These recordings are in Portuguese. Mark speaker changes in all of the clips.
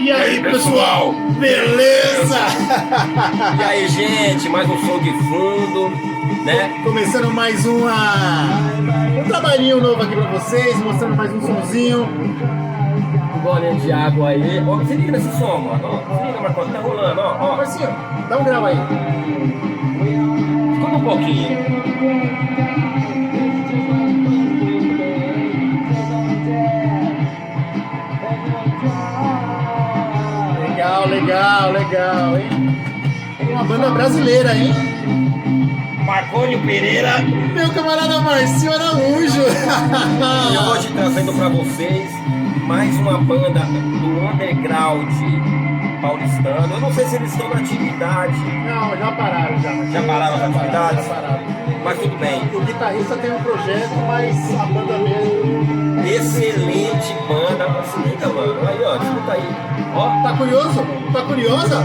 Speaker 1: E aí, pessoal, beleza?
Speaker 2: E aí, gente, mais um som de fundo, né?
Speaker 1: Começando mais um trabalhinho novo aqui pra vocês, mostrando mais um sonzinho.
Speaker 2: Um golinho de água aí. Ó, se liga nesse som, mano. Ó, se liga, Marcos, tá rolando, ó.
Speaker 1: Marcinho, dá um grau aí.
Speaker 2: Escuta um pouquinho.
Speaker 1: Legal, hein? Uma banda brasileira, hein?
Speaker 2: Marcônio Pereira.
Speaker 1: Meu camarada Marcinho Araújo.
Speaker 2: E hoje trazendo pra vocês mais uma banda do underground paulistano. Eu não sei se eles estão na atividade.
Speaker 1: Não, já pararam.
Speaker 2: Já pararam as atividades?
Speaker 1: Já pararam.
Speaker 2: Mas tudo bem.
Speaker 1: O guitarrista tem um projeto, mas a banda mesmo...
Speaker 2: Excelente banda. Se liga, mano. Aí, ó, escuta aí. Ó.
Speaker 1: Tá curioso? Tá curiosa?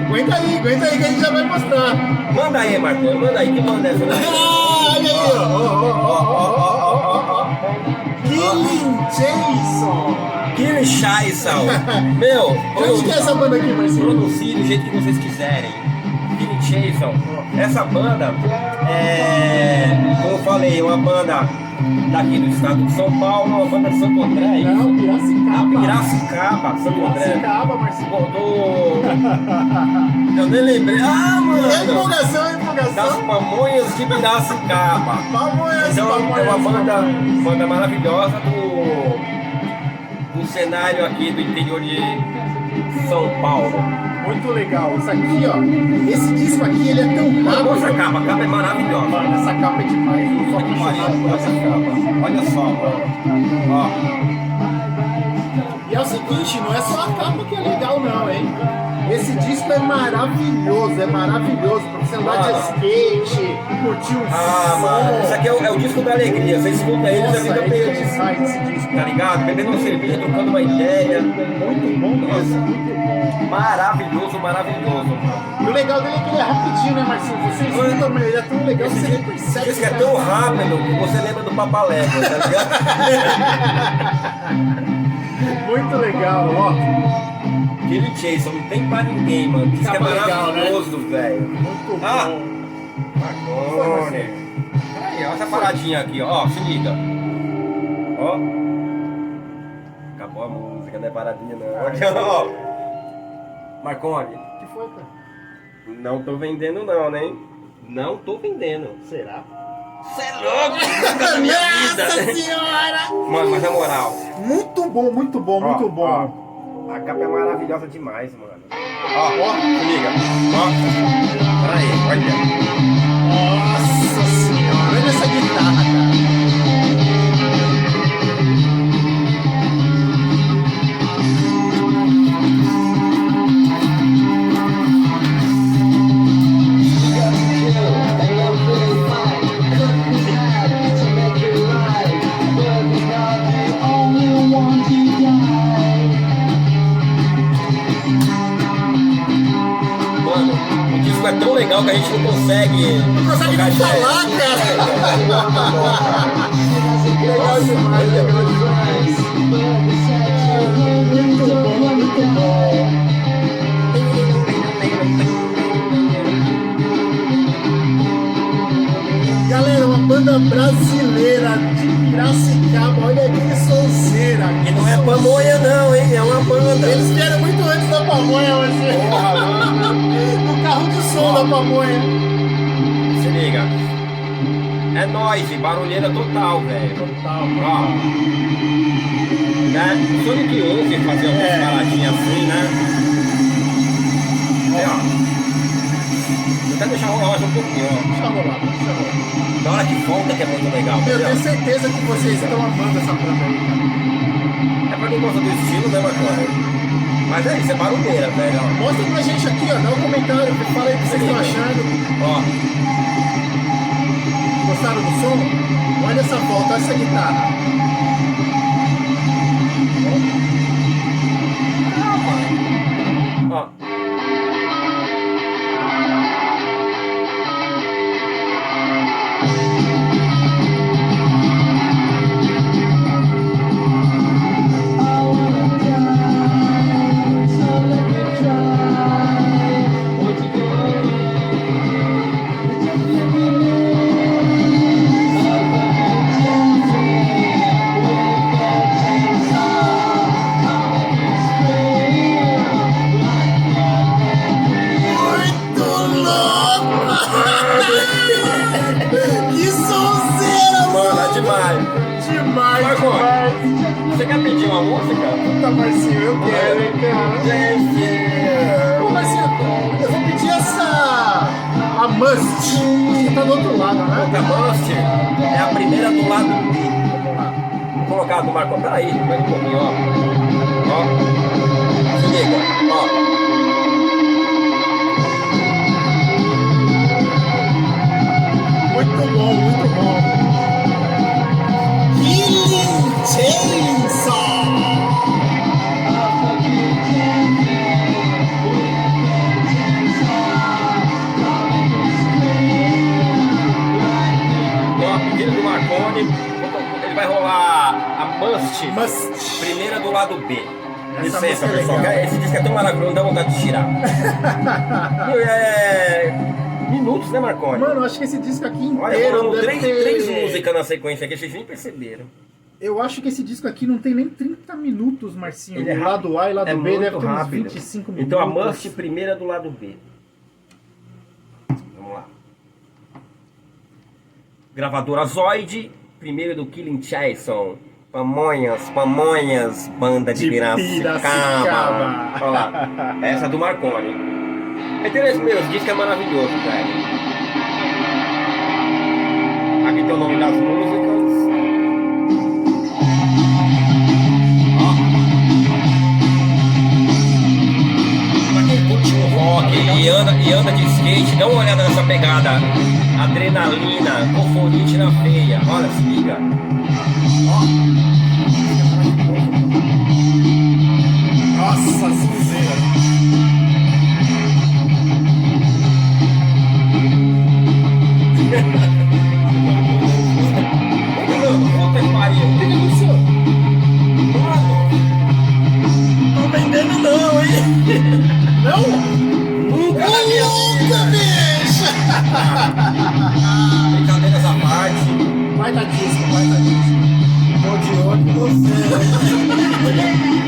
Speaker 1: Aguenta aí que a gente já vai mostrar.
Speaker 2: Manda aí, Marcos. Manda aí. Que banda é essa?
Speaker 1: Olha aí, ó. Killing Jason.
Speaker 2: Killing Jason. Meu,
Speaker 1: onde que é essa banda aqui, Marcinho?
Speaker 2: Produzir do jeito que vocês quiserem. Killing Jason. Essa banda como eu falei, uma banda daqui do estado de São Paulo, uma banda de Santo André.
Speaker 1: Não,
Speaker 2: Piracicaba, Santo André.
Speaker 1: Piracicaba, Marcinho.
Speaker 2: Eu nem lembrei. Ah, mano!
Speaker 1: Empolgação.
Speaker 2: Das Pamonhas de Piracicaba. Então, é uma banda maravilhosa do cenário aqui do interior de São Paulo.
Speaker 1: Muito legal. Isso aqui, ó. Esse disco aqui, ele é tão rápido.
Speaker 2: Olha essa capa, a capa é maravilhosa.
Speaker 1: Mano, essa capa é demais. Eu sou apaixonado por essa capa.
Speaker 2: Olha só, ó.
Speaker 1: E é o seguinte, não é só a capa que é legal, não, hein? Esse disco é maravilhoso pra você andar de skate, curtir um som.
Speaker 2: Mano, isso aqui é o disco da alegria. Você escuta ele, já fica feliz.
Speaker 1: Esse disco,
Speaker 2: tá ligado? Bebendo uma cerveja, trocando uma ideia.
Speaker 1: Muito bom mesmo, muito bom.
Speaker 2: Maravilhoso.
Speaker 1: E o legal dele é que ele é rapidinho, né, Marcinho? Você escuta, mas ele é tão legal que você nem percebe.
Speaker 2: Esse que é tão rápido que você lembra do Papalégua, tá ligado?
Speaker 1: Muito legal, ó.
Speaker 2: Killing Jason, não tem pra ninguém, mano. Diz que é maravilhoso, velho.
Speaker 1: Muito bom.
Speaker 2: Marconi. Aí, ó, essa paradinha aqui, ó. Se liga. Ó. Acabou a música, não é paradinha, não. Aqui, ó. Marconi.
Speaker 1: O que foi, cara?
Speaker 2: Não tô vendendo, não, né? Não tô vendendo.
Speaker 1: Será?
Speaker 2: Você é louco! Da minha vida!
Speaker 1: Nossa senhora!
Speaker 2: Mano, mas na moral.
Speaker 1: Muito bom.
Speaker 2: Ó. A capa é maravilhosa demais, mano. Ó, se liga. Ó. Peraí, olha.
Speaker 1: Nossa senhora, olha essa guitarra, cara.
Speaker 2: É tão legal que a gente não consegue
Speaker 1: nem falar, cara. Legal demais. Muito bom. Galera, uma banda brasileira de Piracicaba, olha que sonzeira.
Speaker 2: E não é pamonha não, hein? É uma banda.
Speaker 1: Eles vieram muito antes da pamonha, no carro de som da pamonha.
Speaker 2: Se liga. É nóis, barulheira total, velho.
Speaker 1: Total.
Speaker 2: Ó. Né? Sonic 11 fazia umas paradinhas assim, né? Ó. Vou até deixar rolar mais um pouquinho, ó.
Speaker 1: Deixa rolar.
Speaker 2: Na hora que volta que é muito legal.
Speaker 1: Eu tenho certeza que vocês estão amando essa banda aí, cara.
Speaker 2: É pra quem gosta do estilo, né, Marconi? Mas é isso, é barulheira, velho. Ó.
Speaker 1: Mostra pra gente aqui, ó. Dá um comentário, fala aí o que vocês estão achando.
Speaker 2: Ó.
Speaker 1: Gostaram do som? Olha essa volta, olha essa guitarra.
Speaker 2: Ó. Marconi, você quer pedir uma música?
Speaker 1: Puta, Marcinho, eu quero, hein, cara. Ô, Marcinho, eu vou pedir a Must, que tá do outro lado, né?
Speaker 2: A Must é a primeira do lado B.
Speaker 1: Vamos lá.
Speaker 2: Vou colocar a do Marconi. Peraí, espera um pouquinho, ó. Ó. Se liga, ó.
Speaker 1: Muito bom, muito bom. Killing Chainsaw.
Speaker 2: Então, a pedida do Marconi, ele vai rolar a Must,
Speaker 1: Must.
Speaker 2: primeira do lado B.
Speaker 1: Essa
Speaker 2: Licença,
Speaker 1: música é
Speaker 2: pessoal.
Speaker 1: legal.
Speaker 2: Esse disco é tão maravilhoso, dá vontade de tirar. Minutos, né, Marconi?
Speaker 1: Mano, eu acho que esse disco aqui
Speaker 2: Olha,
Speaker 1: inteiro
Speaker 2: rolamos
Speaker 1: deve
Speaker 2: três
Speaker 1: ter...
Speaker 2: músicas na sequência aqui, vocês nem perceberam.
Speaker 1: Eu acho que esse disco aqui não tem nem 30 minutos, Marcinho.
Speaker 2: Ele é
Speaker 1: Lado A e lado
Speaker 2: É
Speaker 1: B deve
Speaker 2: muito
Speaker 1: ter uns
Speaker 2: rápido.
Speaker 1: 25 minutos.
Speaker 2: Então a Must primeira do lado B. Vamos lá. Gravadora Zoid, primeiro do Killing Chainsaw. Pamonhas, banda de Piracicaba. Olha lá, essa é do Marconi. É interessante, meu, esse disco é maravilhoso, velho. Aqui tem o nome das músicas. Pra quem curte um rock e anda de skate, dá uma olhada nessa pegada. Adrenalina, conforite na feia. Olha, se liga.
Speaker 1: Nossa, cinzeira.
Speaker 2: Puta que pariu.
Speaker 1: O que aconteceu?
Speaker 2: Tô vendendo não, hein?
Speaker 1: Não?
Speaker 2: Nunca na minha vida.
Speaker 1: Nunca, bicho!
Speaker 2: Brincadeiras à parte.
Speaker 1: Vai dar disco, vai dar disco. Tô de olho em você.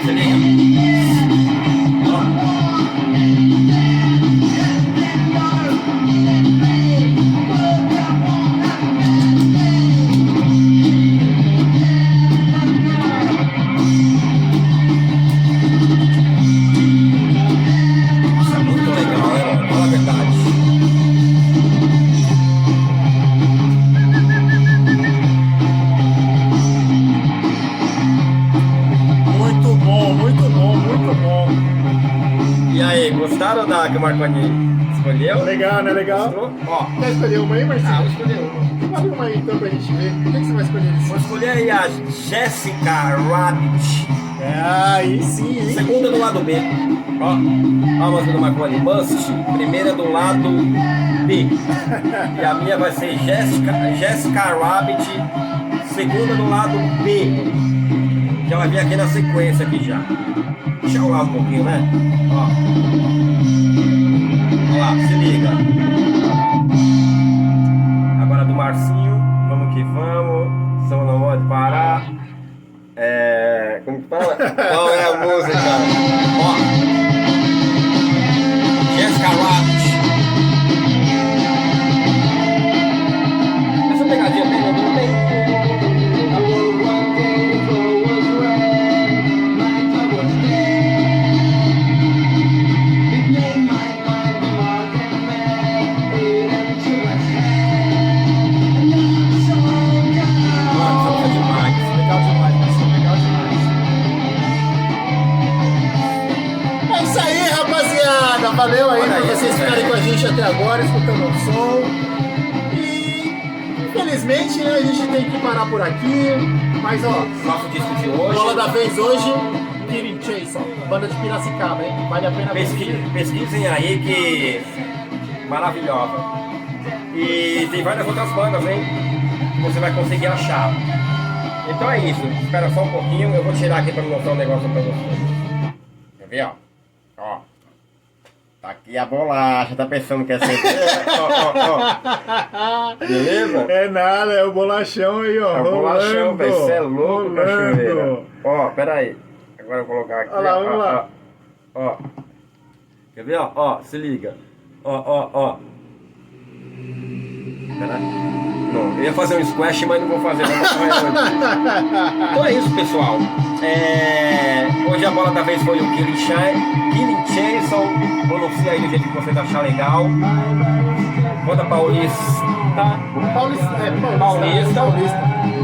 Speaker 2: Se liga. Isso é muito legal, né, mano? Fala a verdade.
Speaker 1: Muito bom, muito bom, muito bom.
Speaker 2: E aí, gostaram da que o Marconi escolheu?
Speaker 1: Legal, né? Legal.
Speaker 2: Gostou? Ó,
Speaker 1: Quer escolher uma aí, Marcinho?
Speaker 2: vou escolher uma.
Speaker 1: Escolhe uma aí então pra gente ver. O que você vai escolher nesse?
Speaker 2: Vou escolher aí a Jessica Rabbit.
Speaker 1: Aí sim, hein?
Speaker 2: Segunda do lado B. Ó, a música do Marconi. Must, primeira do lado B. E a minha vai ser Jessica Rabbit, segunda do lado B. Já vai vir aqui na sequência aqui já. Deixa eu lá um pouquinho, né? Ó. Olha lá, se liga. Agora do Marcinho. Vamos que vamos. São não pode parar. Como que fala? Qual é a música? Ó. Jessica Rabbit. Essa pegadinha bem, não tem? Mano, isso é demais.
Speaker 1: Legal demais, Marcinho. Legal demais. É isso aí, rapaziada. Valeu aí
Speaker 2: Olha
Speaker 1: por
Speaker 2: aí,
Speaker 1: vocês ficarem
Speaker 2: velho.
Speaker 1: com a gente até agora, escutando o som. E infelizmente, né, a gente tem que parar por aqui. Mas ó,
Speaker 2: Nosso disco de hoje.
Speaker 1: bola da vez hoje, Killing Chainsaw, banda de Piracicaba, hein? Vale a pena
Speaker 2: Pesquisem aí que maravilhosa. E tem várias outras bandas, hein? Que você vai conseguir achar. Então é isso. Espera só um pouquinho. Eu vou tirar aqui para mostrar um negócio para vocês. Quer ver, ó? Ó. Tá aqui a bolacha. Tá pensando que é cerveja? Ó. Beleza?
Speaker 1: É nada, é o bolachão aí, ó.
Speaker 2: É o bolachão, velho. Você é louco,
Speaker 1: rolando.
Speaker 2: cachoeira. Ó, pera aí. Agora eu vou colocar aqui.
Speaker 1: Olha lá, vamos lá.
Speaker 2: Ó. Quer ver, ó? Ó, se liga. Ó. Pera aí. Bom, eu ia fazer um squash, mas não vou fazer. Não. Então é isso, pessoal. Hoje a bola da vez foi o Killing Chainsaw. Pronuncia aí do jeito que você achar legal. Banda Paulista.
Speaker 1: Paulista.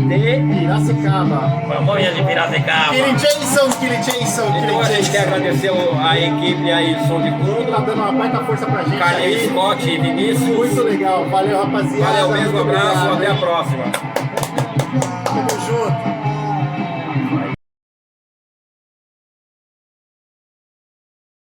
Speaker 2: De
Speaker 1: Piracicaba.
Speaker 2: Pamonha de Piracicaba.
Speaker 1: Killing Jason.
Speaker 2: Então a gente quer agradecer a equipe aí do Som de Fundo.
Speaker 1: Tá dando uma baita força pra gente
Speaker 2: Carlinhos,
Speaker 1: aí.
Speaker 2: Scott e Vinícius.
Speaker 1: Muito legal. Valeu, rapaziada.
Speaker 2: Valeu mesmo,
Speaker 1: Muito
Speaker 2: abraço,
Speaker 1: obrigado,
Speaker 2: até a
Speaker 1: hein?
Speaker 2: próxima.
Speaker 1: Tamo junto.